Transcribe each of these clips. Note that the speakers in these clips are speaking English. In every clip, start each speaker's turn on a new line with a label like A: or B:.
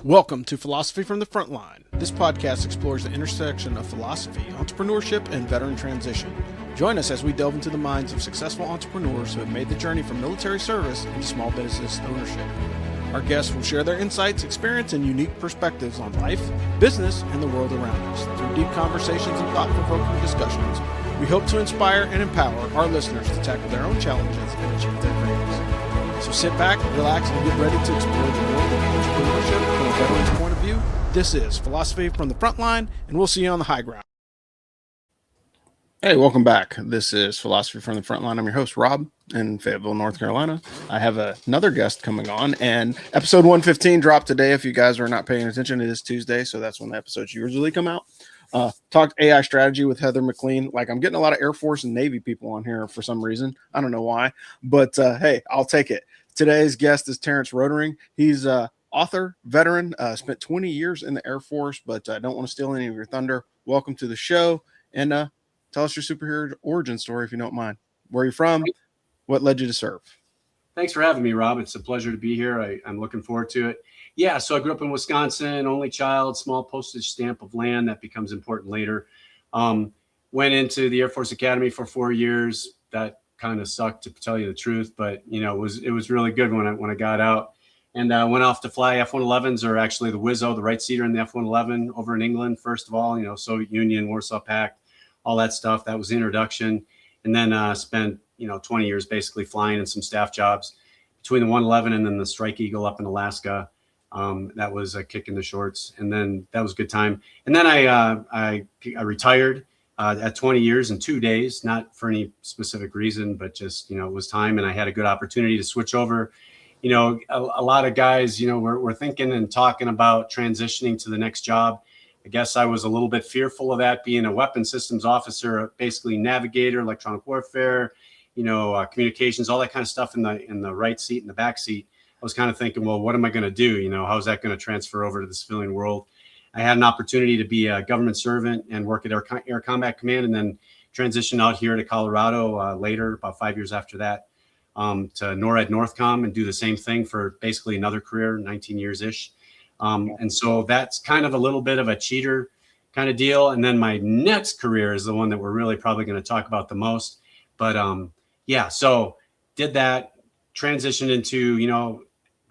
A: Welcome to Philosophy from the Frontline. This podcast explores the intersection of philosophy, entrepreneurship, and veteran transition. Join us as we delve into the minds of successful entrepreneurs who have made the journey from military service into small business ownership. Our guests will share their insights, experience, and unique perspectives on life, business, and the world around us. Through deep conversations and thought-provoking discussions, we hope to inspire and empower our listeners to tackle their own challenges and achieve their dreams. So sit back, relax, and get ready to explore the world of entrepreneurship from a veteran's point of view. This is Philosophy from the Frontline, and we'll see you on the high ground. Hey, welcome back. This is Philosophy from the Frontline. I'm your host, Rob, in Fayetteville, North Carolina. I have another guest coming on, and episode 115 dropped today. If you guys are not paying attention, it is Tuesday, so that's when the episodes usually come out. Talked AI strategy with Heather McLean. Like, I'm getting a lot of Air Force and Navy people on here for some reason. I don't know why, but hey, I'll take it. Today's guest is Terrence Rotering. He's author, veteran, spent 20 years in the Air Force, but I don't want to steal any of your thunder. Welcome to the show, and tell us your superhero origin story, if you don't mind. Where are you from? What led you to serve?
B: Thanks for having me, Rob. It's a pleasure to be here. I'm looking forward to it. Yeah, so I grew up in Wisconsin, only child, small postage stamp of land that becomes important later. Went into the Air Force Academy for 4 years. That kind of sucked, to tell you the truth, but you know, it was really good when I got out, and went off to fly F-111s, or actually the Wizzo, the right seater in the F-111 over in England. First of all, you know, Soviet Union, Warsaw Pact, all that stuff. That was the introduction, and then spent 20 years basically flying in some staff jobs between the 111 and then the Strike Eagle up in Alaska. That was a kick in the shorts, and then that was a good time. And then I retired at 20 years and 2 days, not for any specific reason, but just, it was time, and I had a good opportunity to switch over. A lot of guys, we're thinking and talking about transitioning to the next job. I guess I was a little bit fearful of that, being a weapons systems officer, basically navigator, electronic warfare, communications, all that kind of stuff in the right seat and the back seat. I was kind of thinking, well, what am I going to do? How's that going to transfer over to the civilian world? I had an opportunity to be a government servant and work at Air Combat Command, and then transition out here to Colorado later, about 5 years after that, to NORAD Northcom, and do the same thing for basically another career, 19 years-ish. And so that's kind of a little bit of a cheater kind of deal. And then my next career is the one that we're really probably going to talk about the most. But yeah, so did that, transitioned into,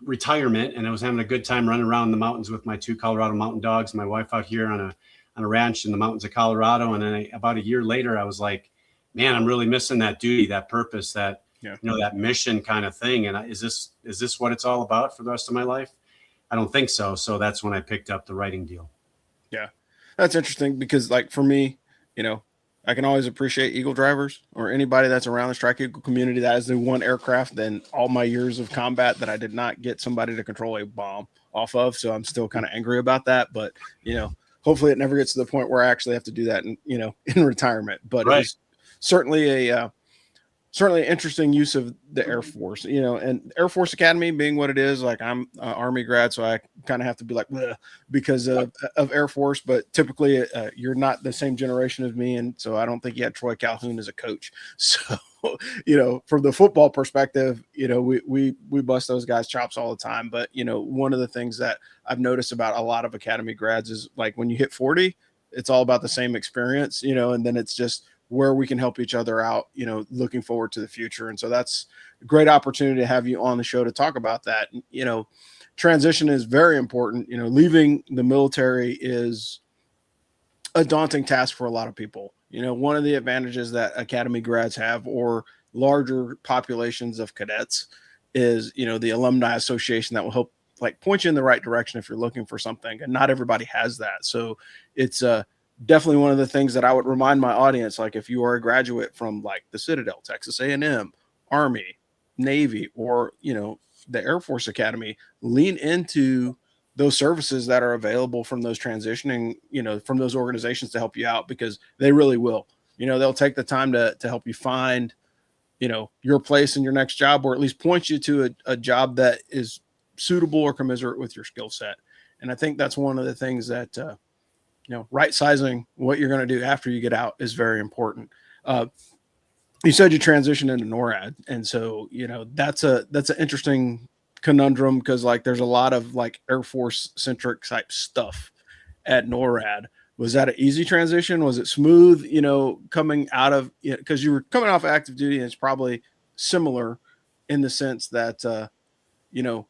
B: retirement, and I was having a good time running around the mountains with my 2 Colorado mountain dogs, my wife out here on a ranch in the mountains of Colorado. And then about a year later, I was like, man, I'm really missing that duty, that purpose, that, that mission kind of thing. And is this what it's all about for the rest of my life? I don't think so. So that's when I picked up the writing deal.
A: Yeah, that's interesting, because like for me, I can always appreciate Eagle drivers or anybody that's around the Strike Eagle community. That is the one aircraft in all my years of combat that I did not get somebody to control a bomb off of. So I'm still kind of angry about that. But, hopefully it never gets to the point where I actually have to do that in retirement. But right. It was certainly certainly an interesting use of the Air Force, and Air Force Academy being what it is. Like, I'm an Army grad, so I kind of have to be like, bleh, because of Air Force. But typically you're not the same generation as me. And so I don't think you had Troy Calhoun as a coach. So, from the football perspective, we bust those guys' chops all the time. But, one of the things that I've noticed about a lot of Academy grads is, like, when you hit 40, it's all about the same experience, and then it's just where we can help each other out, looking forward to the future. And so that's a great opportunity to have you on the show to talk about that. Transition is very important. Leaving the military is a daunting task for a lot of people. One of the advantages that Academy grads have, or larger populations of cadets, is, the alumni association that will help, like, point you in the right direction if you're looking for something. And not everybody has that. So it's definitely one of the things that I would remind my audience, like, if you are a graduate from, like, the Citadel, Texas A&M, Army, Navy, or, the Air Force Academy, lean into those services that are available from those transitioning, from those organizations to help you out, because they really will. They'll take the time to help you find, your place in your next job, or at least point you to a job that is suitable or commensurate with your skill set. And I think that's one of the things that, right sizing what you're going to do after you get out is very important. You said you transitioned into NORAD. And so, that's an interesting conundrum because like there's a lot of like Air Force centric type stuff at NORAD. Was that an easy transition? Was it smooth? Coming out of because you were coming off active duty, and it's probably similar in the sense that you know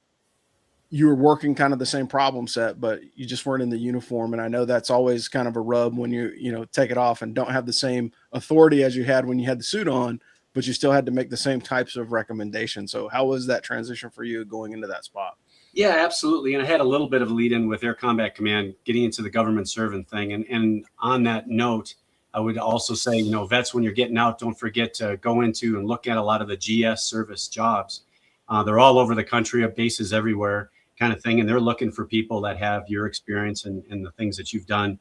A: you were working kind of the same problem set, but you just weren't in the uniform. And I know that's always kind of a rub when you take it off and don't have the same authority as you had when you had the suit on, but you still had to make the same types of recommendations. So how was that transition for you going into that spot?
B: Yeah, absolutely. And I had a little bit of a lead in with Air Combat Command, getting into the government servant thing. And on that note, I would also say, vets, when you're getting out, don't forget to go into and look at a lot of the GS service jobs. They're all over the country, have bases everywhere, kind of thing. And they're looking for people that have your experience and the things that you've done,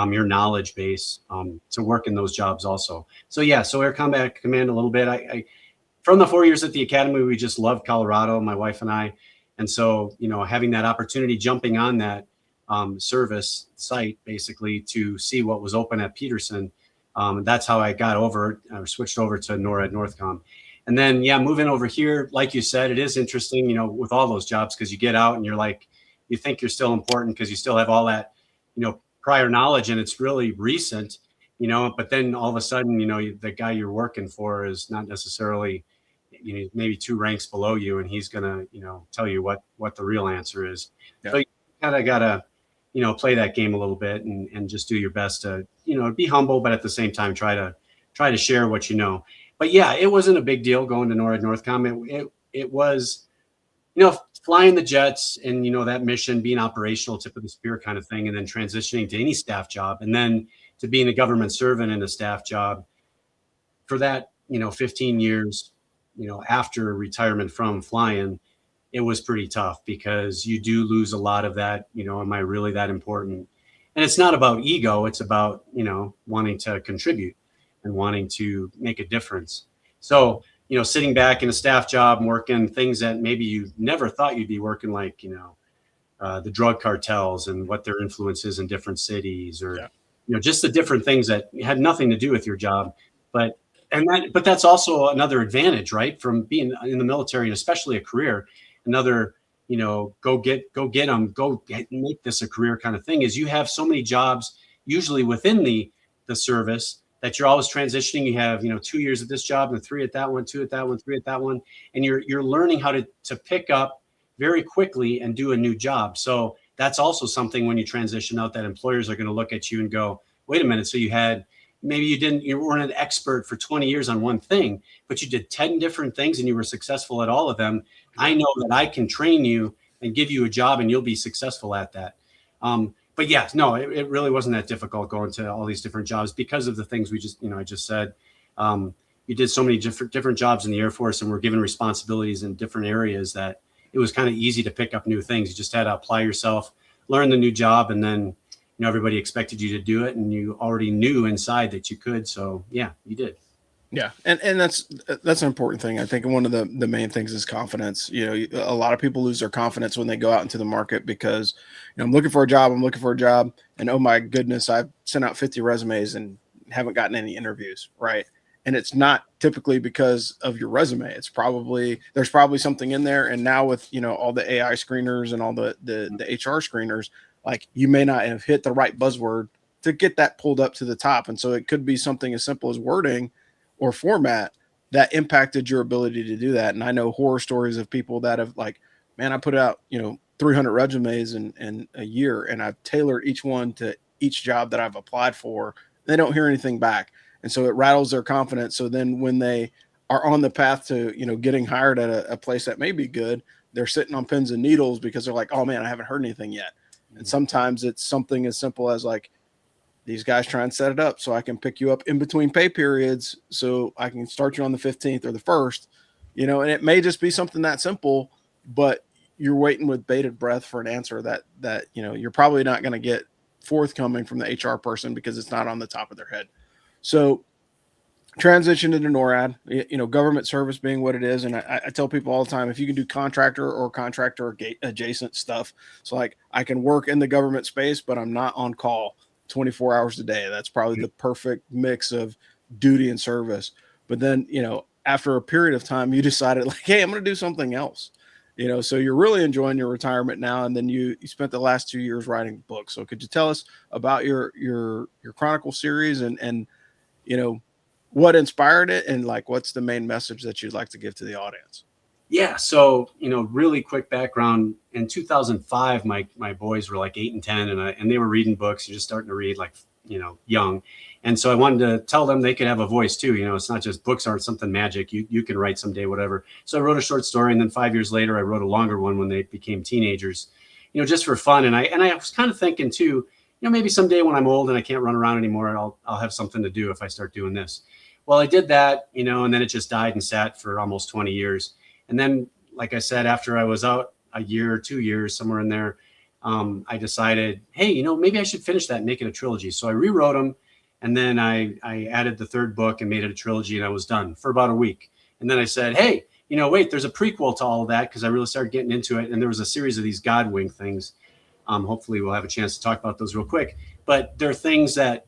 B: your knowledge base, to work in those jobs also. So yeah, so Air Combat Command a little bit. I from the 4 years at the academy, we just loved Colorado, my wife and I. And so, having that opportunity, jumping on that service site, basically to see what was open at Peterson, that's how I got over, or switched over to NORAD Northcom. And then, yeah, moving over here, like you said, it is interesting, with all those jobs, because you get out and you're like, you think you're still important because you still have all that, prior knowledge, and it's really recent, but then all of a sudden, the guy you're working for is not necessarily, maybe 2 ranks below you, and he's gonna, tell you what the real answer is. Yeah. So you kind of gotta, play that game a little bit and just do your best to, be humble, but at the same time try to share what you know. But yeah, it wasn't a big deal going to NORAD Northcom. It was, flying the jets and that mission, being operational, tip of the spear kind of thing, and then transitioning to any staff job, and then to being a government servant in a staff job for that 15 years. After retirement from flying, it was pretty tough because you do lose a lot of that, am I really that important? And it's not about ego. It's about, wanting to contribute and wanting to make a difference. So, sitting back in a staff job, working things that maybe you never thought you'd be working, like, the drug cartels and what their influence is in different cities, or, just the different things that had nothing to do with your job. But that's also another advantage, right? From being in the military, and especially a career, another, go get them, make this a career kind of thing, is you have so many jobs usually within the service that you're always transitioning. You have, 2 years at this job and 3 at that one, 2 at that one, 3 at that one. And you're learning how to pick up very quickly and do a new job. So that's also something when you transition out that employers are going to look at you and go, wait a minute. So maybe you weren't an expert for 20 years on one thing, but you did 10 different things and you were successful at all of them. I know that I can train you and give you a job and you'll be successful at that. But yeah, no, it really wasn't that difficult going to all these different jobs because of the things I just said. You did so many different jobs in the Air Force and were given responsibilities in different areas that it was kind of easy to pick up new things. You just had to apply yourself, learn the new job, and then everybody expected you to do it, and you already knew inside that you could. So yeah, you did.
A: Yeah. And that's an important thing. I think one of the main things is confidence. A lot of people lose their confidence when they go out into the market because, I'm looking for a job. And oh my goodness, I've sent out 50 resumes and haven't gotten any interviews. Right. And it's not typically because of your resume. There's probably something in there. And now with, all the AI screeners and all the HR screeners, like you may not have hit the right buzzword to get that pulled up to the top. And so it could be something as simple as wording or format that impacted your ability to do that. And I know horror stories of people that have like, man, I put out, 300 resumes in a year, and I've tailored each one to each job that I've applied for. They don't hear anything back. And so it rattles their confidence. So then when they are on the path to, getting hired at a place that may be good, they're sitting on pins and needles because they're like, oh man, I haven't heard anything yet. And sometimes it's something as simple as like, these guys try and set it up so I can pick you up in between pay periods so I can start you on the 15th or the 1st, and it may just be something that simple, but you're waiting with bated breath for an answer that you're probably not going to get forthcoming from the HR person because it's not on the top of their head. So transition into NORAD, government service being what it is. And I tell people all the time, if you can do contractor adjacent stuff, so like I can work in the government space, but I'm not on call 24 hours a day. That's probably the perfect mix of duty and service. But then, after a period of time, you decided like, hey, I'm going to do something else. So you're really enjoying your retirement now, and then you spent the last 2 years writing books. So could you tell us about your Chronicle series, and you know what inspired it, and like what's the main message that you'd like to give to the audience?
B: Yeah. So, really quick background. In 2005, my boys were like 8 and 10, and they were reading books and just starting to read like, young. And so I wanted to tell them they could have a voice too. It's not just books aren't something magic. You can write someday, whatever. So I wrote a short story, and then 5 years later, I wrote a longer one when they became teenagers, just for fun. And I was kind of thinking too, maybe someday when I'm old and I can't run around anymore, I'll have something to do if I start doing this. Well, I did that, and then it just died and sat for almost 20 years. And then, like I said, after I was out a year or 2 years, somewhere in there, I decided, hey, maybe I should finish that and make it a trilogy. So I rewrote them, and then I added the third book and made it a trilogy, and I was done for about a week. And then I said, hey, wait, there's a prequel to all of that, because I really started getting into it. And there was a series of these Godwing things. Hopefully we'll have a chance to talk about those real quick. But there are things that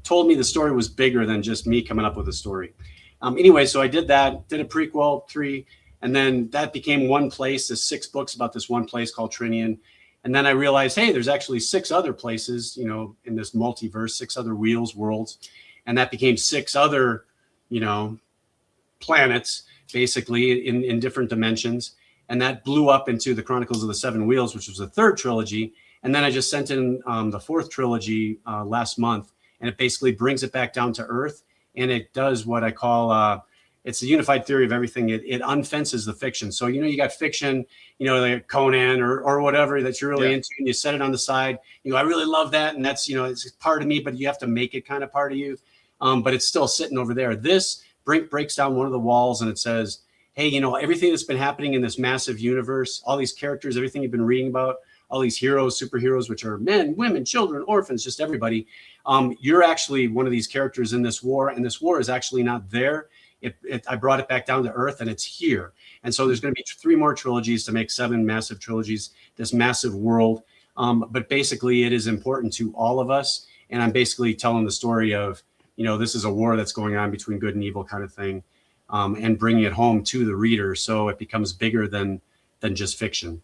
B: told me the story was bigger than just me coming up with a story. Anyway, so I did that, did a prequel, 3, and then that became one place. There's 6 books about this one place called Trinian. And then I realized, hey, there's actually 6 other places, in this multiverse, 6 other wheels, worlds. And that became 6 other, planets, basically, in different dimensions. And that blew up into the Chronicles of the Seven Wheels, which was the 3rd trilogy. And then I just sent in the 4th trilogy last month. And it basically brings it back down to Earth. And it does what I call it's a unified theory of everything. It unfences the fiction. So, you got fiction, like Conan or whatever that you're really into, and you set it on the side. I really love that. And that's, it's part of me, but you have to make it kind of part of you. But it's still sitting over there. This breaks down one of the walls, and it says, hey, everything that's been happening in this massive universe, all these characters, everything you've been reading about, all these heroes, superheroes, which are men, women, children, orphans, just everybody. You're actually one of these characters in this war, and this war is actually not there. I brought it back down to Earth, and it's here. And so there's going to be 3 more trilogies to make 7 massive trilogies, this massive world. But basically, it is important to all of us. And I'm basically telling the story of, this is a war that's going on between good and evil kind of thing, and bringing it home to the reader so it becomes bigger than just fiction.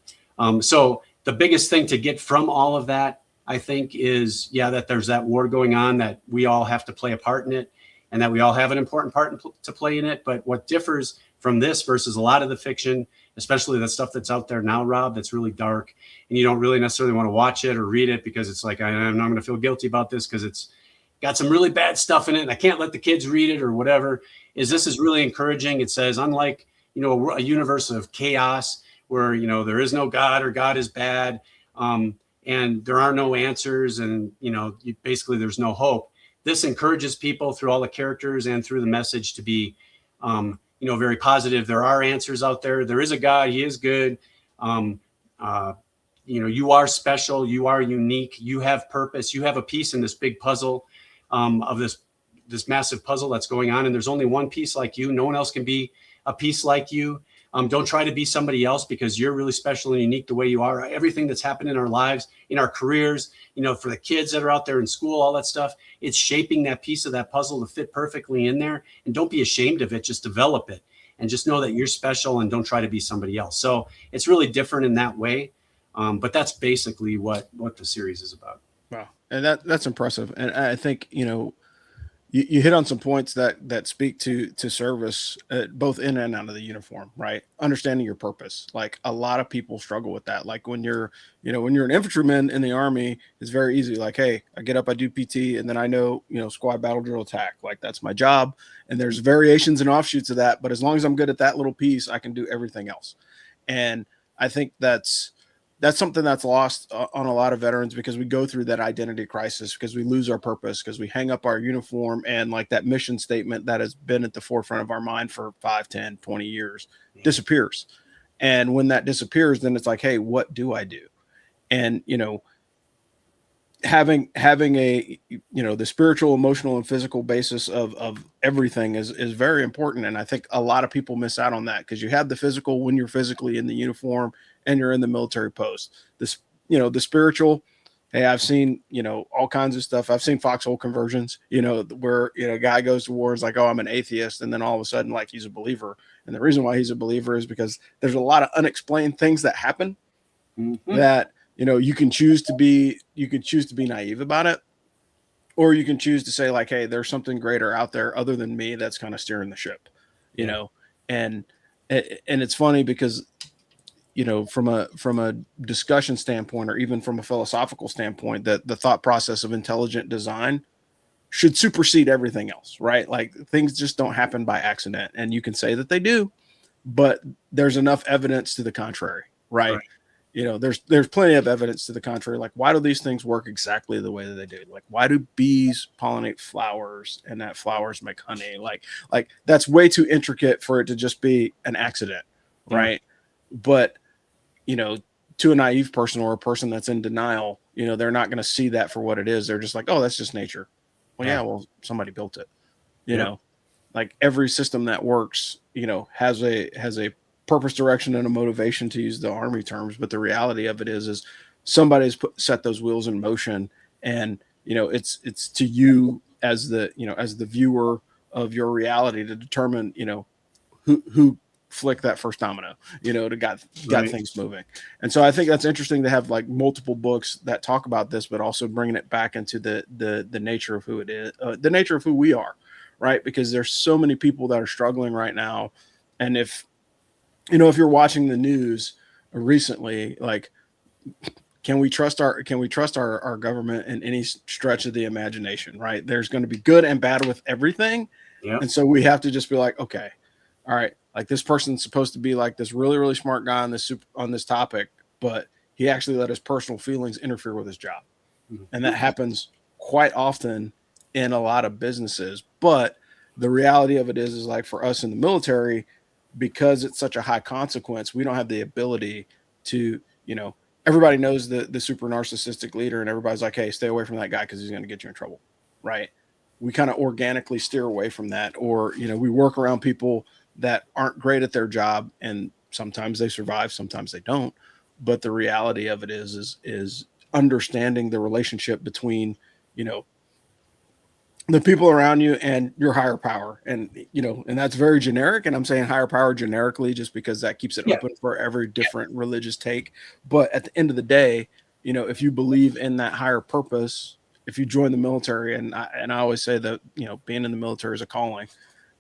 B: So the biggest thing to get from all of that, I think, is, that there's that war going on, that we all have to play a part in it, and that we all have an important part to play in it. But what differs from this versus a lot of the fiction, especially the stuff that's out there now, Rob, that's really dark, and you don't really necessarily want to watch it or read it, because it's like, I'm not going to feel guilty about this because it's got some really bad stuff in it, and I can't let the kids read it or whatever, this is really encouraging. It says, unlike, a universe of chaos where, there is no God, or God is bad, and there are no answers, and, basically there's no hope. This encourages people through all the characters and through the message to be, very positive. There are answers out there. There is a God. He is good. You are special. You are unique. You have purpose. You have a piece in this big puzzle, of this massive puzzle that's going on. And there's only one piece like you. No one else can be a piece like you. Don't try to be somebody else, because you're really special and unique the way you are. Everything that's happened in our lives, in our careers, for the kids that are out there in school, all that stuff, it's shaping that piece of that puzzle to fit perfectly in there. And don't be ashamed of it. Just develop it, and just know that you're special, and don't try to be somebody else. So it's really different in that way. But that's basically what the series is about.
A: Wow. And that's impressive. And I think, you hit on some points that speak to service, both in and out of the uniform, right? Understanding your purpose. Like, a lot of people struggle with that. Like, when you're an infantryman in the Army, it's very easy. Like, hey, I get up, I do PT, and then I know, squad battle drill attack. Like, that's my job. And there's variations and offshoots of that. But as long as I'm good at that little piece, I can do everything else. And I think that's something that's lost on a lot of veterans, because we go through that identity crisis, because we lose our purpose, because we hang up our uniform, and like that mission statement that has been at the forefront of our mind for 5, 10, 20 years disappears. And when that disappears, then it's like, hey, what do I do? And, having a, the spiritual, emotional, and physical basis of everything is very important. And I think a lot of people miss out on that, because you have the physical when you're physically in the uniform and you're in the military post. The spiritual Hey, I've seen, all kinds of stuff. I've seen foxhole conversions, where, a guy goes to war, is like, oh, I'm an atheist. And then all of a sudden, like, he's a believer. And the reason why he's a believer is because there's a lot of unexplained things that happen
B: Mm-hmm.
A: that, you can choose to be naive about it, or you can choose to say, like, hey, there's something greater out there other than me that's kind of steering the ship, you
B: Yeah.
A: know, and, and it's funny because, from a discussion standpoint, or even from a philosophical standpoint, that the thought process of intelligent design should supersede everything else, right? Like, things just don't happen by accident, and you can say that they do, but there's enough evidence to the contrary, right?
B: Right.
A: There's plenty of evidence to the contrary. Like, why do these things work exactly the way that they do? Like, why do bees pollinate flowers and that flowers make honey? Like that's way too intricate for it to just be an accident,
B: Yeah.
A: right? But you know, to a naive person, or a person that's in denial, they're not going to see that for what it is. They're just like, oh, that's just nature. Well,
B: Yeah.
A: yeah, well, somebody built it, you
B: Yep.
A: know, like every system that works, has a purpose, direction, and a motivation, to use the army terms. But the reality of it is somebody's set those wheels in motion, and it's to you, as the viewer of your reality, to determine who flick that first domino, to got
B: Right.
A: things moving. And so I think that's interesting to have like multiple books that talk about this, but also bringing it back into the nature of who it is, the nature of who we are, right? Because there's so many people that are struggling right now, and if you're watching the news recently, like, can we trust our government in any stretch of the imagination, right? There's going to be good and bad with everything,
B: Yep.
A: and so we have to just be like, okay, all right, like, this person's supposed to be like this really, really smart guy on this topic, but he actually let his personal feelings interfere with his job. And that
B: Mhm.
A: happens quite often in a lot of businesses. But the reality of it is like, for us in the military, because it's such a high consequence, we don't have the ability to, everybody knows the super narcissistic leader, and everybody's like, hey, stay away from that guy because he's going to get you in trouble, right? We kind of organically steer away from that, or we work around people that aren't great at their job, and sometimes they survive, sometimes they don't. But the reality of it is understanding the relationship between, you know the people around you and your higher power. And that's very generic, and I'm saying higher power generically just because that keeps it
B: Yeah.
A: open for every different religious take. But at the end of the day, if you believe in that higher purpose, if you join the military, and I always say that, being in the military is a calling.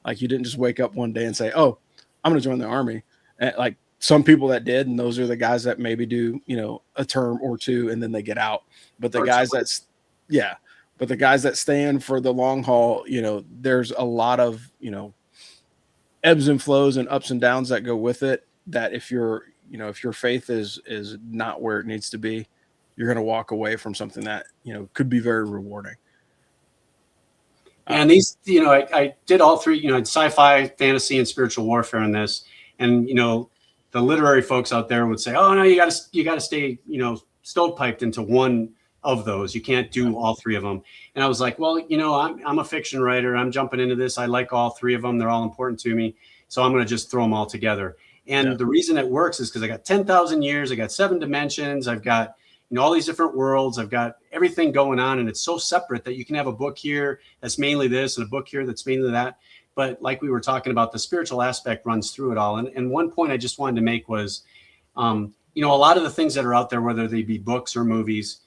A: Like, you didn't just wake up one day and say, oh, I'm going to join the army. And, like, some people that did, and those are the guys that maybe do, a term or two and then they get out. But the
B: Or
A: guys
B: two.
A: that's Yeah, but the guys that stand for the long haul, there's a lot of, ebbs and flows and ups and downs that go with it. That if your faith is not where it needs to be, you're going to walk away from something that, could be very rewarding.
B: And these, I did all three, sci-fi, fantasy, and spiritual warfare in this. And the literary folks out there would say, "Oh no, you got to stay, stovepiped into one of those. You can't do all three of them." And I was like, "Well, I'm a fiction writer. I'm jumping into this. I like all three of them. They're all important to me. So I'm going to just throw them all together."
A: Yeah,
B: And the reason it works is because I got 10,000 years. I got 7 dimensions. I've got all these different worlds. I've got everything going on, and it's so separate that you can have a book here that's mainly this and a book here that's mainly that. But like we were talking about, the spiritual aspect runs through it all. And one point I just wanted to make was, a lot of the things that are out there, whether they be books or movies,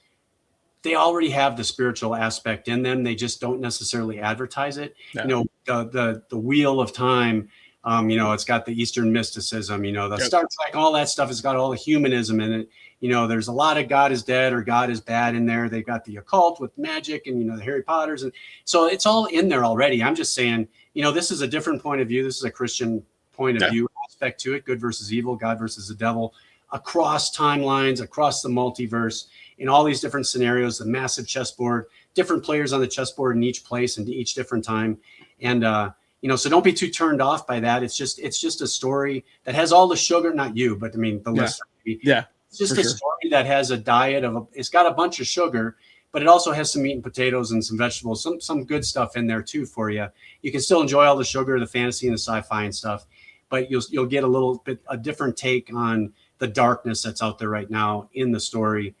B: they already have the spiritual aspect in them. They just don't necessarily advertise it.
A: yeah,
B: The Wheel of Time. It's got the Eastern mysticism. The
A: yep,
B: Star Trek, all that stuff has got all the humanism in it. There's a lot of God is dead or God is bad in there. They've got the occult with magic and the Harry Potters, and so it's all in there already. I'm just saying, this is a different point of view. This is a Christian point of
A: yeah,
B: view aspect to it: good versus evil, God versus the devil, across timelines, across the multiverse, in all these different scenarios. The massive chessboard, different players on the chessboard in each place and each different time, and so don't be too turned off by that. It's just a story that has all the sugar. Not you, but I mean the
A: yeah,
B: listener.
A: yeah,
B: It's just
A: for
B: a
A: sure.
B: story that has a diet of it's got a bunch of sugar, but it also has some meat and potatoes and some vegetables, some good stuff in there too for you. You can still enjoy all the sugar, the fantasy and the sci-fi and stuff, but you'll get a little bit a different take on the darkness that's out there right now in the story.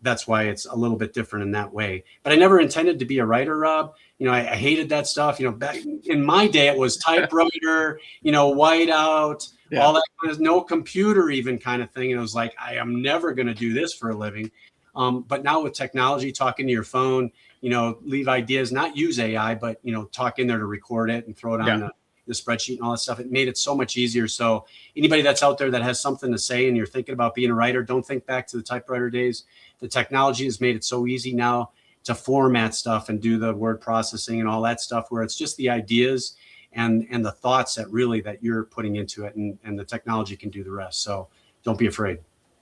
B: That's why it's a little bit different in that way. But I never intended to be a writer, Rob. I hated that stuff. Back in my day, it was typewriter, whiteout,
A: Yeah.
B: all that kind of no computer even kind of thing. And it was like, I am never going to do this for a living. But now with technology, talking to your phone, leave ideas, not use AI, but, talk in there to record it and throw it on the spreadsheet and all that stuff. It made it so much easier. So anybody that's out there that has something to say and you're thinking about being a writer, don't think back to the typewriter days. The technology has made it so easy now to format stuff and do the word processing and all that stuff, where it's just the ideas and the thoughts that you're putting into it, and the technology can do the rest. So don't be afraid.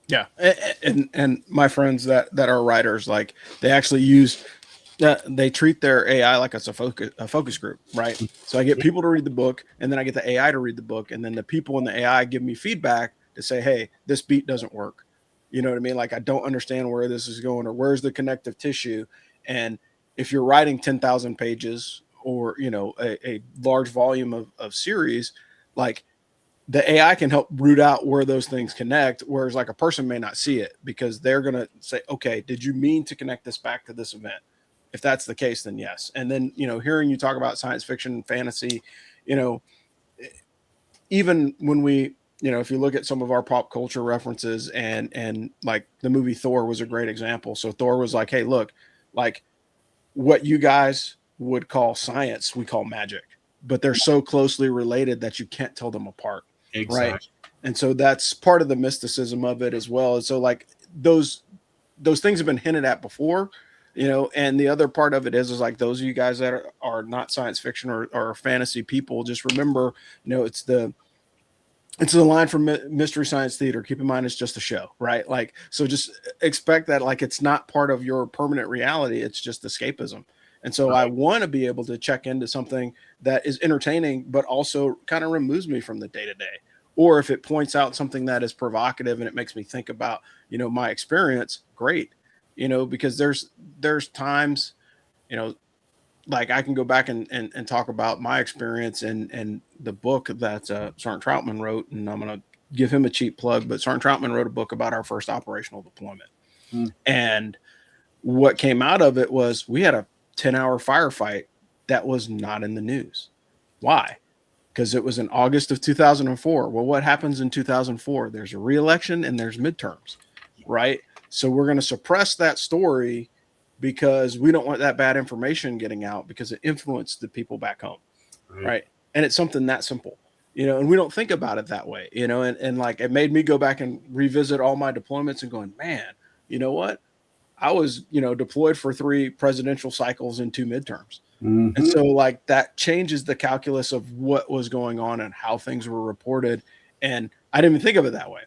A: Yeah. And my friends that are writers, like they actually use they treat their AI like it's a focus group, right? So I get people to read the book, and then I get the AI to read the book, and then the people in the AI give me feedback to say, hey, this beat doesn't work. You know what I mean? Like, I don't understand where this is going, or where's the connective tissue. And if you're writing 10,000 pages or, a large volume of series, like the AI can help root out where those things connect. Whereas like a person may not see it, because they're going to say, okay, did you mean to connect this back to this event? If that's the case, then yes. And then, hearing you talk about science fiction and fantasy, even when we, if you look at some of our pop culture references, and like the movie Thor was a great example. So Thor was like, hey, look, like what you guys would call science, we call magic, but they're so closely related that you can't tell them apart.
B: Exactly.
A: Right. And so that's part of the mysticism of it as well. And so like those things have been hinted at before, and the other part of it is like those of you guys that are not science fiction or fantasy people, just remember, it's the line from Mystery Science Theater. Keep in mind, it's just a show, right? Like, so just expect that, like, it's not part of your permanent reality. It's just escapism. And so I want to be able to check into something that is entertaining, but also kind of removes me from the day to day. Or if it points out something that is provocative and it makes me think about, my experience, great. Because there's times, like I can go back and talk about my experience and the book that Sergeant Troutman wrote, and I'm going to give him a cheap plug, but Sergeant Troutman wrote a book about our first operational deployment. And what came out of it was we had a 10-hour firefight that was not in the news. Why? Because it was in August of 2004. Well, what happens in 2004? There's a re-election and there's midterms, right? So we're going to suppress that story because we don't want that bad information getting out, because it influenced the people back home. Right. And it's something that simple, and we don't think about it that way, and like it made me go back and revisit all my deployments and going, man, you know what? I was, deployed for 3 presidential cycles and 2 midterms. Mm-hmm. And so like that changes the calculus of what was going on and how things were reported. And I didn't even think of it that way.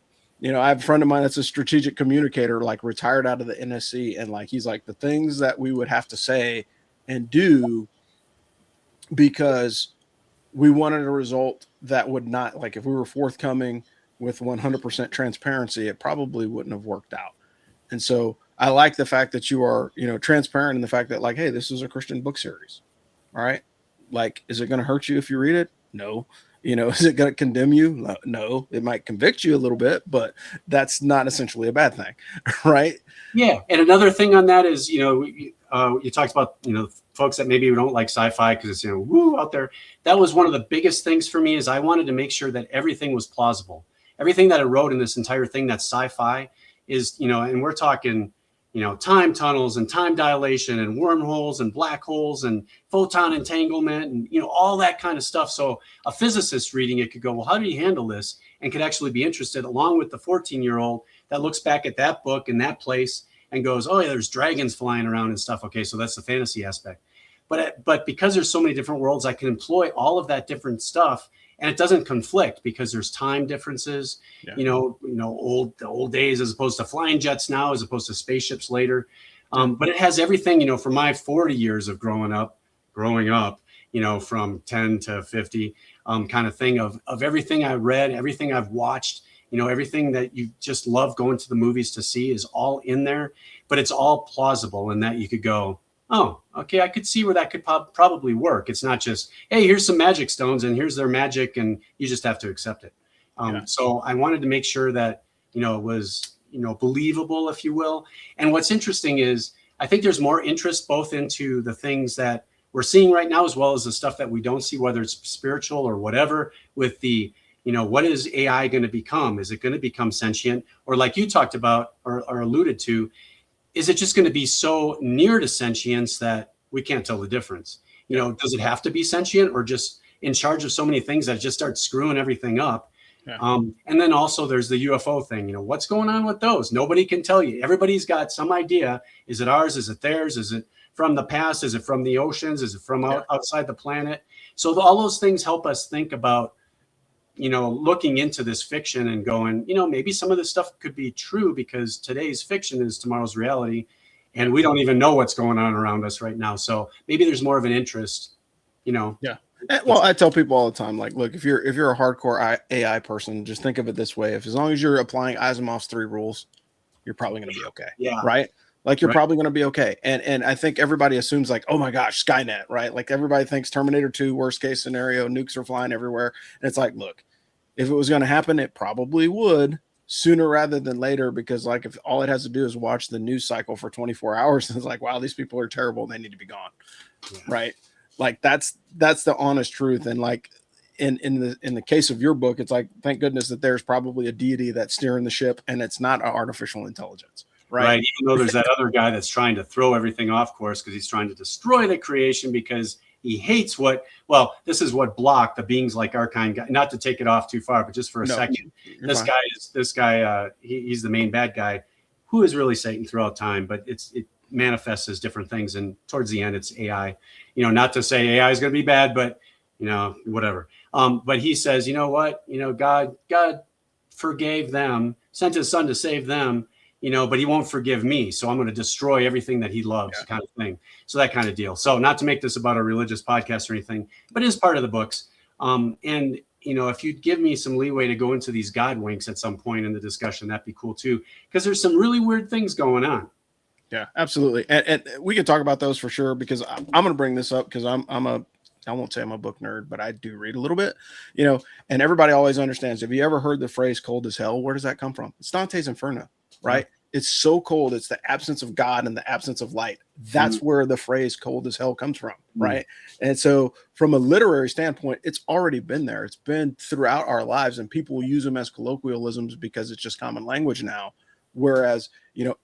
A: I have a friend of mine that's a strategic communicator, like retired out of the NSC. And like, he's like, the things that we would have to say and do, because we wanted a result that would not, like, if we were forthcoming with 100% transparency, it probably wouldn't have worked out. And so I like the fact that you are, transparent in the fact that, like, hey, this is a Christian book series. All right. Like, is it going to hurt you if you read it? No. Is it going to condemn you? No. It might convict you a little bit, but that's not essentially a bad thing. Right.
B: Yeah. And another thing on that is, you talked about, folks that maybe don't like sci-fi because it's, woo out there. That was one of the biggest things for me, is I wanted to make sure that everything was plausible. Everything that I wrote in this entire thing that's sci-fi is, and we're talking, time tunnels and time dilation and wormholes and black holes and photon entanglement and, all that kind of stuff. So a physicist reading it could go, well, how did he handle this? And could actually be interested, along with the 14-year-old that looks back at that book and that place and goes, oh yeah, there's dragons flying around and stuff. Okay, so that's the fantasy aspect. But because there's so many different worlds, I can employ all of that different stuff, and it doesn't conflict because there's time differences. Yeah. The old days as opposed to flying jets now, as opposed to spaceships later. But it has everything, for my 40 years of growing up, from 10 to 50, kind of thing of everything I read, everything I've watched. Everything that you just love going to the movies to see is all in there, but it's all plausible in that you could go, oh, okay, I could see where that could probably work. It's not just, hey, here's some magic stones and here's their magic and you just have to accept it. So I wanted to make sure that, it was believable, if you will. And what's interesting is I think there's more interest both into the things that we're seeing right now, as well as the stuff that we don't see, whether it's spiritual or whatever, with the, what is AI going to become? Is it going to become sentient? Or like you talked about or alluded to, is it just going to be so near to sentience that we can't tell the difference? Does it have to be sentient or just in charge of so many things that just start screwing everything up?
A: Yeah.
B: And then also there's the UFO thing. What's going on with those? Nobody can tell you. Everybody's got some idea. Is it ours? Is it theirs? Is it from the past? Is it from the oceans? Is it from outside the planet? So all those things help us think about, looking into this fiction and going, maybe some of this stuff could be true because today's fiction is tomorrow's reality. And we don't even know what's going on around us right now. So maybe there's more of an interest,
A: Yeah. Well, I tell people all the time, like, look, if you're a hardcore AI person, just think of it this way: as long as you're applying Asimov's 3 rules, you're probably going to be okay.
B: Yeah.
A: Right. Like you're probably going to be okay. And I think everybody assumes like, oh my gosh, Skynet, right? Like everybody thinks Terminator 2, worst case scenario, nukes are flying everywhere. And it's like, look, if it was going to happen, it probably would sooner rather than later, because like if all it has to do is watch the news cycle for 24 hours, and it's like, wow, these people are terrible. They need to be gone. Yeah. Right. Like that's the honest truth. And like in the case of your book, it's like, thank goodness that there's probably a deity that's steering the ship and it's not an artificial intelligence. Right.
B: Even though there's that other guy that's trying to throw everything off course because he's trying to destroy the creation because he hates this is what Block, the beings like our kind guy, not to take it off too far, but just for a second, this guy, he's the main bad guy who is really Satan throughout time, but it manifests as different things. And towards the end, it's AI, not to say AI is going to be bad, but whatever. But he says, what, God forgave them, sent his son to save them, but he won't forgive me. So I'm going to destroy everything that he loves, kind of thing. So that kind of deal. So not to make this about a religious podcast or anything, but it is part of the books. And, if you'd give me some leeway to go into these God winks at some point in the discussion, that'd be cool too. Because there's some really weird things going on.
A: Yeah, absolutely. And we could talk about those for sure, because I'm going to bring this up because I won't say I'm a book nerd, but I do read a little bit, and everybody always understands. Have you ever heard the phrase cold as hell? Where does that come from? It's Dante's Inferno, right? It's so cold. It's the absence of God and the absence of light. That's where the phrase cold as hell comes from, right? And so from a literary standpoint, it's already been there. It's been throughout our lives, and people use them as colloquialisms because it's just common language now. Whereas,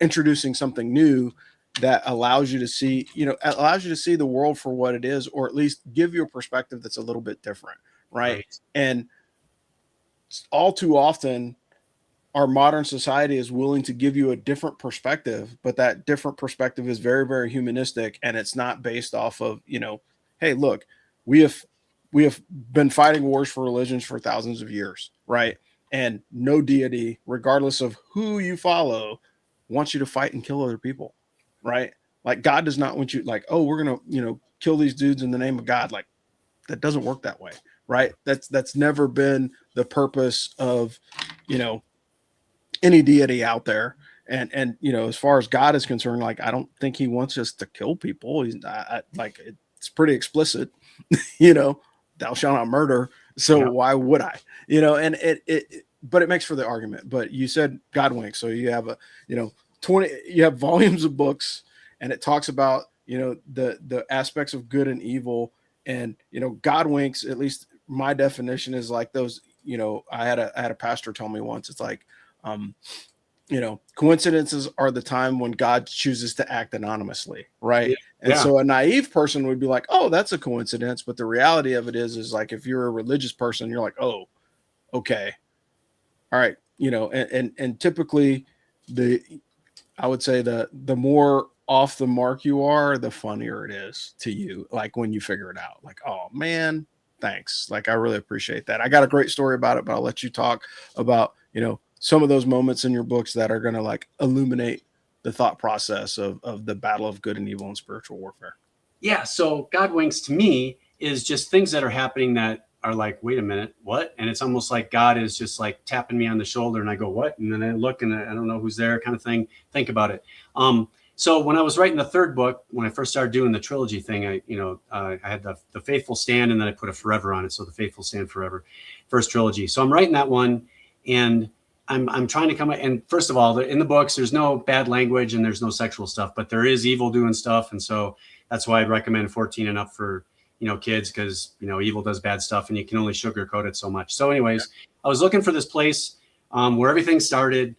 A: introducing something new that allows you to see, the world for what it is, or at least give you a perspective that's a little bit different, right? And all too often, our modern society is willing to give you a different perspective, but that different perspective is very, very humanistic, and it's not based off of, hey, look, we have been fighting wars for religions for thousands of years, right? And no deity, regardless of who you follow, wants you to fight and kill other people, right? Like God does not want you like, oh, we're going to, kill these dudes in the name of God. Like that doesn't work that way, right? That's never been the purpose of, any deity out there. And as far as God is concerned, like, I don't think he wants us to kill people. He's like, it's pretty explicit, thou shalt not murder. So why would I, and but it makes for the argument. But you said God winks. So you have you have volumes of books, and it talks about, the aspects of good and evil. And, God winks, at least my definition is like those, I had a pastor tell me once, it's like, coincidences are the time when God chooses to act anonymously, right? And so a naive person would be like, oh, that's a coincidence. But the reality of it is like, if you're a religious person, you're like, oh, okay, all right, and typically I would say the more off the mark you are, the funnier it is to you. Like when you figure it out, like, oh man, thanks. Like, I really appreciate that. I got a great story about it, but I'll let you talk about, some of those moments in your books that are going to like illuminate the thought process of the battle of good and evil and spiritual warfare.
B: Yeah. So God winks to me is just things that are happening that are like, wait a minute, what? And it's almost like God is just like tapping me on the shoulder, and I go, what? And then I look and I don't know who's there, kind of thing. Think about it. So when I was writing the third book, when I first started doing the trilogy thing, I had the Faithful Stand, and then I put a forever on it. So the Faithful Stand Forever, first trilogy. So I'm writing that one, and I'm trying to come, and first of all, in the books, there's no bad language and there's no sexual stuff, but there is evil doing stuff. And so that's why I'd recommend 14 and up for, kids, because, evil does bad stuff and you can only sugarcoat it so much. So anyways, I was looking for this place where everything started,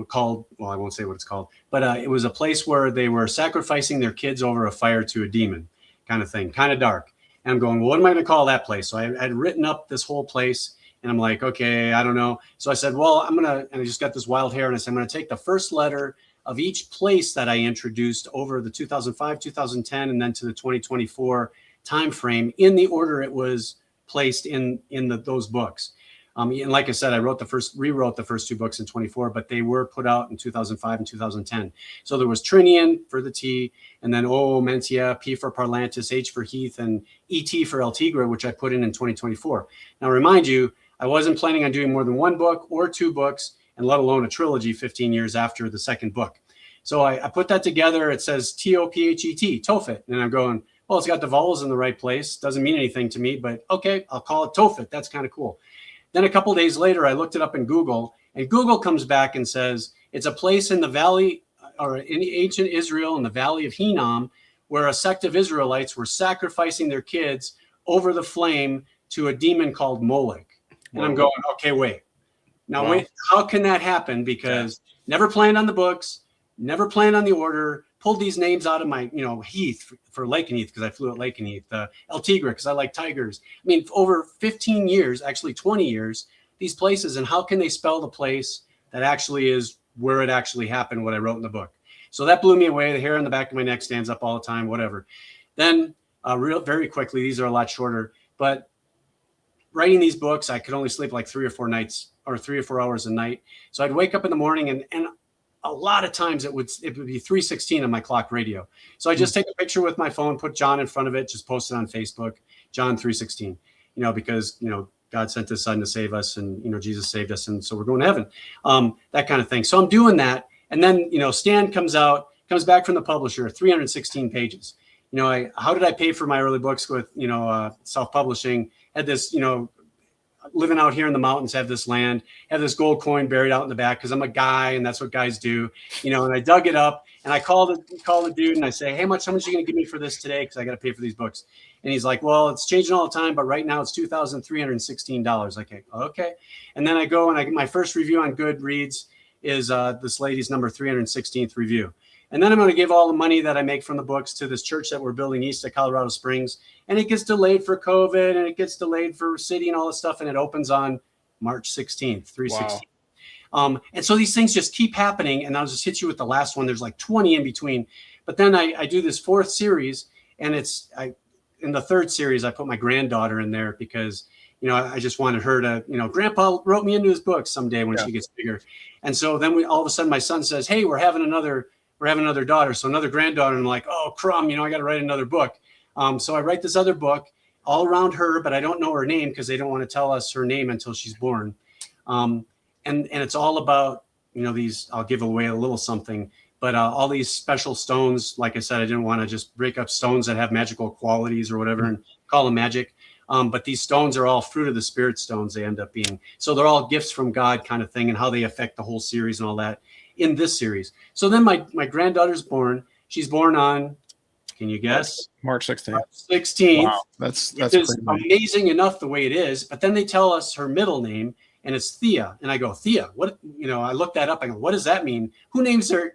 B: called, well, I won't say what it's called, but it was a place where they were sacrificing their kids over a fire to a demon kind of thing, kind of dark. And I'm going, well, what am I going to call that place? So I had written up this whole place. And I'm like, okay, I don't know. So I said, well, and I just got this wild hair. And I said, I'm going to take the first letter of each place that I introduced over the 2005, 2010, and then to the 2024 timeframe in the order it was placed in those books. And like I said, I rewrote the first two books in 24, but they were put out in 2005 and 2010. So there was Trinian for the T, and then O Mentia, P for Parlantis, H for Heath, and ET for El Tigre, which I put in 2024. Now, remind you, I wasn't planning on doing more than one book or two books, and let alone a trilogy 15 years after the second book. So I put that together. It says Tophet, Tophet. And I'm going, well, it's got the vowels in the right place. Doesn't mean anything to me, but okay, I'll call it Tophet. That's kind of cool. Then a couple of days later, I looked it up in Google, and Google comes back and says it's a place in the valley, or in ancient Israel, in the valley of Hinnom, where a sect of Israelites were sacrificing their kids over the flame to a demon called Molech. And I'm going, okay, wait. Now, wait, how can that happen? Because never planned on the books, never planned on the order, pulled these names out of my, Heath for Lake and Heath, because I flew at Lake and Heath, El Tigre, because I like tigers. I mean, over 15 years, actually 20 years, these places, and how can they spell the place that actually is where it actually happened, what I wrote in the book? So that blew me away. The hair on the back of my neck stands up all the time, whatever. Then very quickly, these are a lot shorter, but writing these books, I could only sleep like 3 or 4 nights or 3 or 4 hours a night. So I'd wake up in the morning and a lot of times it would be 3:16 on my clock radio. So I just take a picture with my phone, put John in front of it, just post it on Facebook, John 3:16, because, God sent his son to save us, and, Jesus saved us. And so we're going to heaven, that kind of thing. So I'm doing that. And then, Stan comes back from the publisher, 316 pages. How did I pay for my early books with, self-publishing? Had this, living out here in the mountains, have this land, have this gold coin buried out in the back, because I'm a guy and that's what guys do, and I dug it up and I called the dude and I say, hey, how much are you going to give me for this today? Because I got to pay for these books. And he's like, well, it's changing all the time, but right now it's $2,316. Like, okay. And then I go and my first review on Goodreads is this lady's number 316th review. And then I'm going to give all the money that I make from the books to this church that we're building east of Colorado Springs. And it gets delayed for COVID, and it gets delayed for city and all this stuff. And it opens on March 16th, 316. Wow. And so these things just keep happening. And I'll just hit you with the last one. There's like 20 in between. But then I do this fourth series, and in the third series, I put my granddaughter in there because, I just wanted her to, Grandpa wrote me into his book someday when she gets bigger. And so then all of a sudden my son says, hey, we're having another daughter. So another granddaughter. And I'm like, oh, crumb, I got to write another book. So I write this other book all around her, but I don't know her name because they don't want to tell us her name until she's born. And it's all about, these, I'll give away a little something, but all these special stones. Like I said, I didn't want to just break up stones that have magical qualities or whatever and call them magic. But these stones are all fruit of the spirit stones they end up being. So they're all gifts from God kind of thing, and how they affect the whole series and all that in this series. So then my granddaughter's born. She's born on, can you guess?
A: March 16th.
B: March 16th.
A: Wow, that's
B: amazing enough the way it is. But then they tell us her middle name, and it's Thea. And I go, Thea, what? I look that up. I go, what does that mean? Who names her?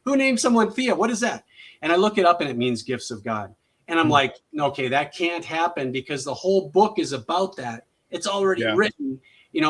B: Who names someone Thea? What is that? And I look it up, and it means gifts of God. And I'm like, okay, that can't happen because the whole book is about that. It's already written,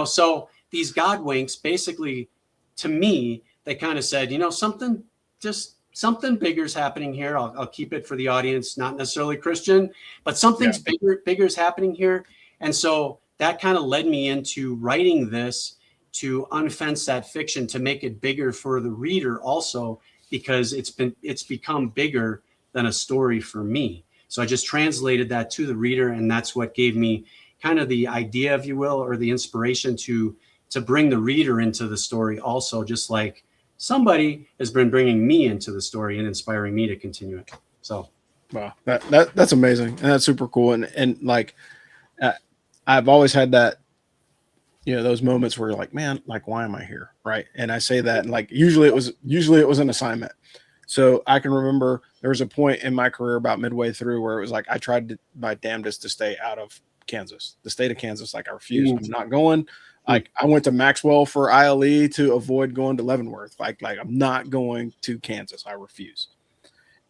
B: So these God winks, basically, to me, they kind of said, something bigger is happening here. I'll keep it for the audience, not necessarily Christian, but something's bigger is happening here. And so that kind of led me into writing this to unfence that fiction, to make it bigger for the reader also, because it's become bigger than a story for me. So I just translated that to the reader, and that's what gave me kind of the idea, if you will, or the inspiration to bring the reader into the story also, just like somebody has been bringing me into the story and inspiring me to continue it. So,
A: wow, that's amazing, and that's super cool. And like, I've always had that those moments where you're like, man, like, why am I here? Right. And I say that, and like, usually it was an assignment. So I can remember there was a point in my career about midway through where it was like, I tried my damnedest to stay out of Kansas, the state of Kansas. Like, I refused. I'm not going. Like, I went to Maxwell for ILE to avoid going to Leavenworth. Like I'm not going to Kansas. I refuse.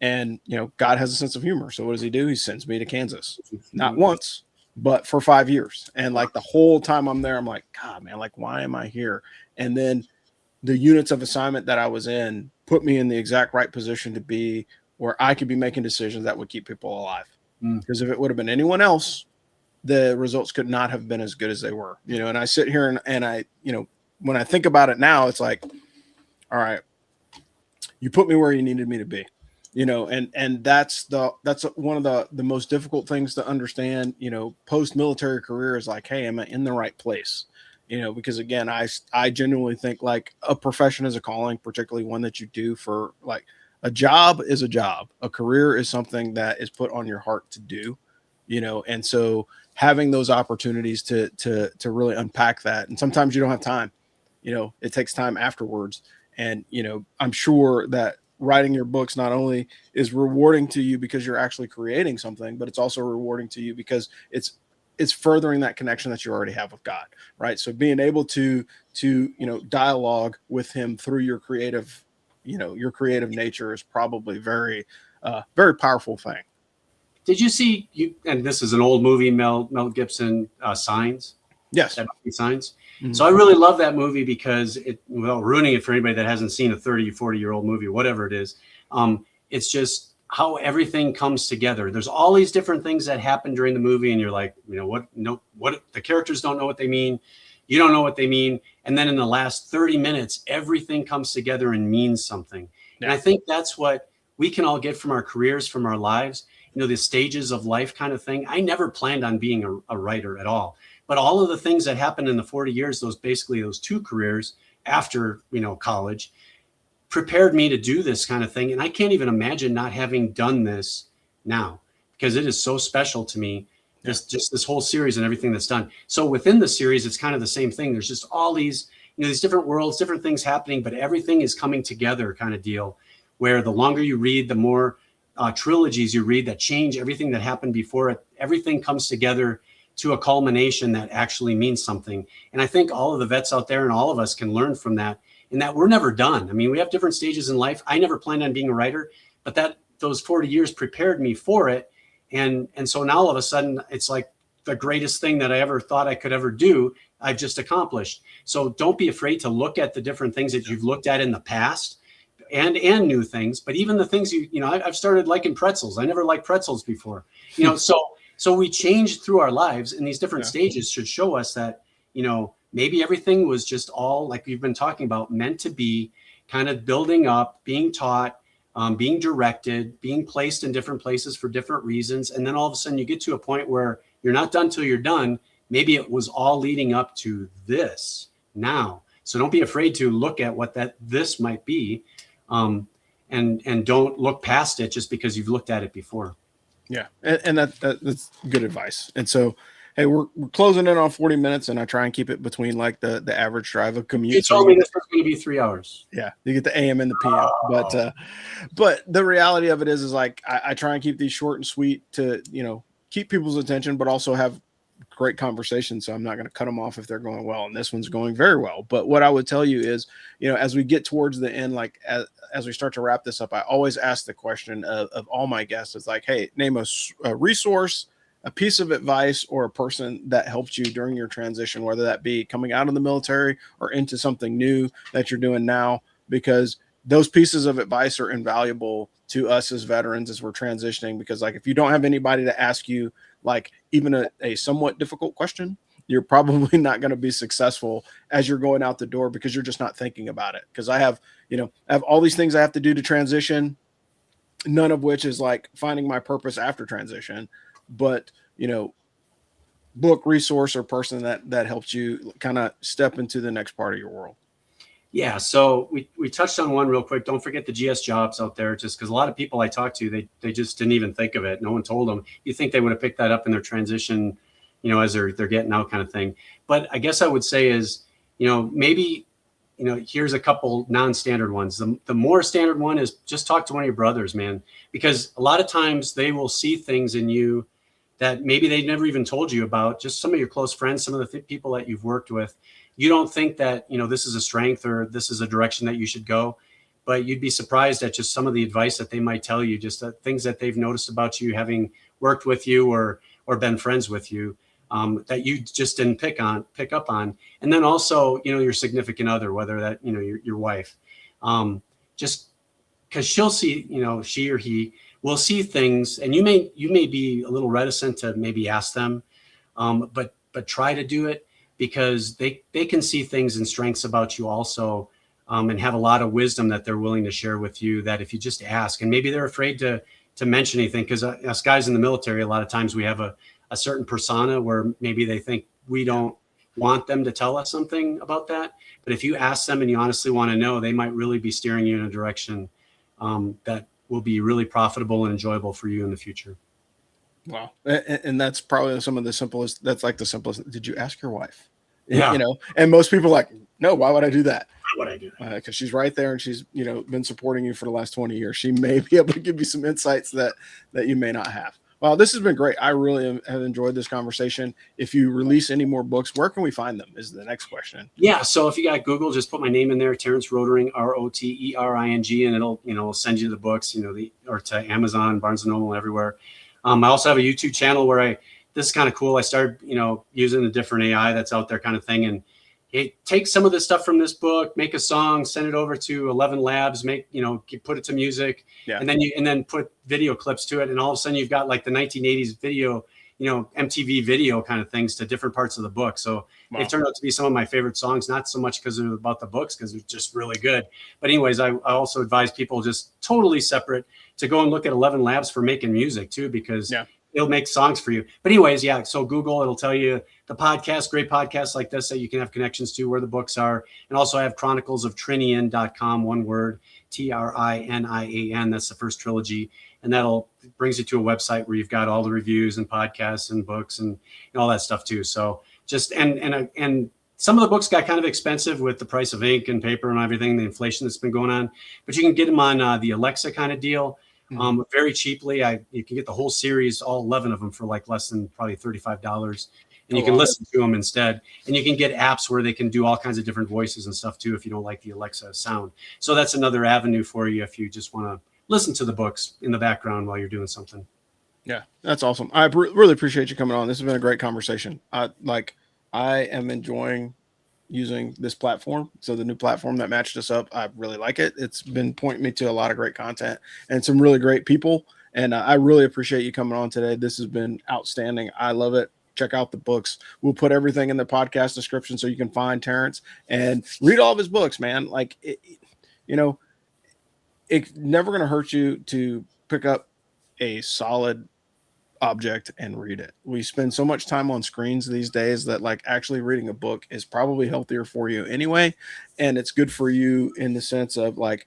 A: And, God has a sense of humor. So what does he do? He sends me to Kansas, not once, but for 5 years. And like the whole time I'm there, I'm like, God, man, like, why am I here? And then the units of assignment that I was in put me in the exact right position to be where I could be making decisions that would keep people alive. Because if it would have been anyone else, the results could not have been as good as they were, and I sit here and I, when I think about it now, it's like, all right, you put me where you needed me to be, and that's one of the most difficult things to understand, post-military career is like, hey, am I in the right place? Because again, I genuinely think like a profession is a calling, particularly one that you do for like a job is a job. A career is something that is put on your heart to do, and so having those opportunities to really unpack that. And sometimes you don't have time, it takes time afterwards. And, I'm sure that writing your books not only is rewarding to you because you're actually creating something, but it's also rewarding to you because it's furthering that connection that you already have with God. Right. So being able to, dialogue with him through your creative nature is probably very powerful thing.
B: Did you see you? And this is an old movie, Mel Gibson, Signs.
A: Yes.
B: Signs. Mm-hmm. So I really love that movie because ruining it for anybody that hasn't seen a 30, 40-year-old movie, whatever it is. It's just how everything comes together. There's all these different things that happen during the movie, and you're like, what the characters don't know what they mean. You don't know what they mean. And then in the last 30 minutes, everything comes together and means something. Yeah. And I think that's what we can all get from our careers, from our lives, the stages of life kind of thing. I never planned on being a writer at all. But all of the things that happened in the 40 years, those two careers after, college, prepared me to do this kind of thing. And I can't even imagine not having done this now, because it is so special to me, just this whole series and everything that's done. So within the series, it's kind of the same thing. There's just all these, these different worlds, different things happening, but everything is coming together kind of deal, where the longer you read, the more trilogies you read that change everything that happened before it, everything comes together to a culmination that actually means something. And I think all of the vets out there and all of us can learn from that, and that we're never done. I mean, we have different stages in life. I never planned on being a writer, but those 40 years prepared me for it. And so now all of a sudden it's like the greatest thing that I ever thought I could ever do, I've just accomplished. So don't be afraid to look at the different things that you've looked at in the past and new things, but even the things I've started liking pretzels. I never liked pretzels before, so we change through our lives, and these different stages should show us that, maybe everything was just all, like we've been talking about, meant to be kind of building up, being taught, being directed, being placed in different places for different reasons. And then all of a sudden you get to a point where you're not done till you're done. Maybe it was all leading up to this now. So don't be afraid to look at what this might be. And don't look past it just because you've looked at it before.
A: Yeah. And that's good advice. And so, hey, we're closing in on 40 minutes, and I try and keep it between like the average drive of commute.
B: You told me this was going to be 3 hours.
A: Yeah. You get the AM and the PM, but the reality of it is like, I try and keep these short and sweet to, keep people's attention, but also have great conversation. So I'm not going to cut them off if they're going well. And this one's going very well. But what I would tell you is, as we get towards the end, like as we start to wrap this up, I always ask the question of all my guests. It's like, hey, name a resource, a piece of advice, or a person that helped you during your transition, whether that be coming out of the military or into something new that you're doing now, because those pieces of advice are invaluable to us as veterans as we're transitioning. Because like, if you don't have anybody to ask you like even a somewhat difficult question, you're probably not going to be successful as you're going out the door, because you're just not thinking about it. Because I have all these things I have to do to transition, none of which is like finding my purpose after transition, but book, resource, or person that helps you kind of step into the next part of your world.
B: Yeah. So we touched on one real quick. Don't forget the GS jobs out there, just because a lot of people I talked to, they just didn't even think of it. No one told them. You think they would have picked that up in their transition, as they're getting out, kind of thing. But I guess I would say is, maybe, here's a couple non-standard ones. The more standard one is just talk to one of your brothers, man, because a lot of times they will see things in you that maybe they never even told you about. Just some of your close friends, some of the people that you've worked with. You don't think that, this is a strength or this is a direction that you should go, but you'd be surprised at just some of the advice that they might tell you, just things that they've noticed about you, having worked with you or been friends with you, that you just didn't pick up on. And then also, your significant other, whether that, your wife, just because she'll see, she or he will see things, and you may be a little reticent to maybe ask them, but try to do it, because they can see things and strengths about you also, and have a lot of wisdom that they're willing to share with you, that if you just ask, and maybe they're afraid to mention anything, because us guys in the military, a lot of times we have a certain persona where maybe they think we don't want them to tell us something about that. But if you ask them and you honestly want to know, they might really be steering you in a direction that will be really profitable and enjoyable for you in the future.
A: Wow. And that's probably some of the simplest, that's like the simplest. Did you ask your wife?
B: Yeah.
A: And most people are like, no, why would I do that?
B: Why would I do that?
A: Because she's right there and she's, been supporting you for the last 20 years. She may be able to give you some insights that you may not have. Well, this has been great. I really have enjoyed this conversation. If you release any more books, where can we find them is the next question.
B: Yeah. So if you got Google, just put my name in there, Terrence Rotering, Rotering, and it'll send you the books, or to Amazon, Barnes & Noble, everywhere. I also have a YouTube channel where this is kind of cool. I started, using a different AI that's out there, kind of thing. And take some of the stuff from this book, make a song, send it over to 11 Labs, put it to music, and then put video clips to it. And all of a sudden you've got like the 1980s video, MTV video kind of things to different parts of the book. So They've turned out to be some of my favorite songs, not so much because they're about the books, because they're just really good. But anyways, I also advise people just totally separate to go and look at 11 Labs for making music too, because it'll make songs for you. But anyways, so Google, it'll tell you the podcast, great podcasts like this that you can have connections to, where the books are. And also I have Chronicles of Trinian.com, one word, Trinian. That's the first trilogy. And that'll brings you to a website where you've got all the reviews and podcasts and books and all that stuff too. So just, and some of the books got kind of expensive with the price of ink and paper and everything, the inflation that's been going on, but you can get them on the Alexa kind of deal. Very cheaply. You can get the whole series, all 11 of them, for like less than probably $35. And you can listen to them instead. And you can get apps where they can do all kinds of different voices and stuff too, if you don't like the Alexa sound. So that's another avenue for you if you just want to listen to the books in the background while you're doing something.
A: Yeah, that's awesome. I really appreciate you coming on. This has been a great conversation. I am enjoying using this platform. So the new platform that matched us up, I really like it. It's been pointing me to a lot of great content and some really great people. And I really appreciate you coming on today. This has been outstanding. I love it. Check out the books. We'll put everything in the podcast description so you can find Terrence and read all of his books, man. Like, it's never going to hurt you to pick up a solid object and read it. We spend so much time on screens these days that like actually reading a book is probably healthier for you anyway. And it's good for you in the sense of like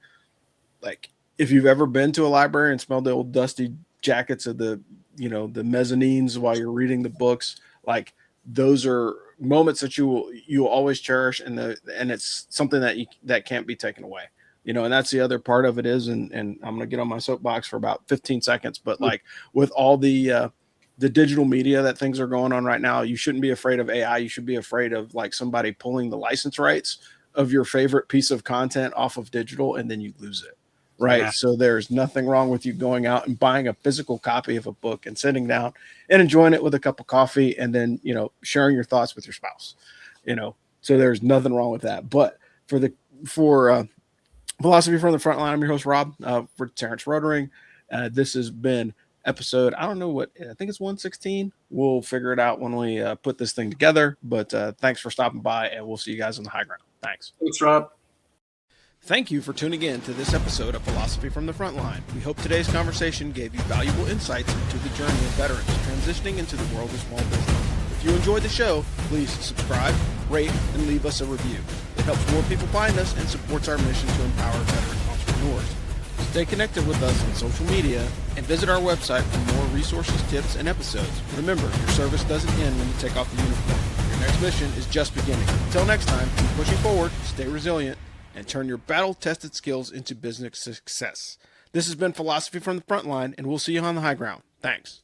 A: if you've ever been to a library and smelled the old dusty jackets of the mezzanines while you're reading the books, like those are moments that you will always cherish. And it's something that can't be taken away. And that's the other part of it is, and I'm going to get on my soapbox for about 15 seconds, but like with all the digital media that things are going on right now, you shouldn't be afraid of AI. You should be afraid of like somebody pulling the license rights of your favorite piece of content off of digital and then you lose it. Right. Yeah. So there's nothing wrong with you going out and buying a physical copy of a book and sitting down and enjoying it with a cup of coffee and then, sharing your thoughts with your spouse, so there's nothing wrong with that. But for Philosophy from the Frontline, I'm your host, Rob, for Terrence Rotering. This has been episode, I don't know what, I think it's 116. We'll figure it out when we put this thing together. But thanks for stopping by, and we'll see you guys on the high ground. Thanks.
B: Thanks, Rob.
A: Thank you for tuning in to this episode of Philosophy from the Frontline. We hope today's conversation gave you valuable insights into the journey of veterans transitioning into the world of small business. If you enjoyed the show, please subscribe, rate, and leave us a review. It helps more people find us and supports our mission to empower veteran entrepreneurs. Stay connected with us on social media and visit our website for more resources, tips, and episodes. Remember, your service doesn't end when you take off the uniform. Your next mission is just beginning. Until next time, keep pushing forward, stay resilient, and turn your battle-tested skills into business success. This has been Philosophy from the Frontline, and we'll see you on the high ground. Thanks.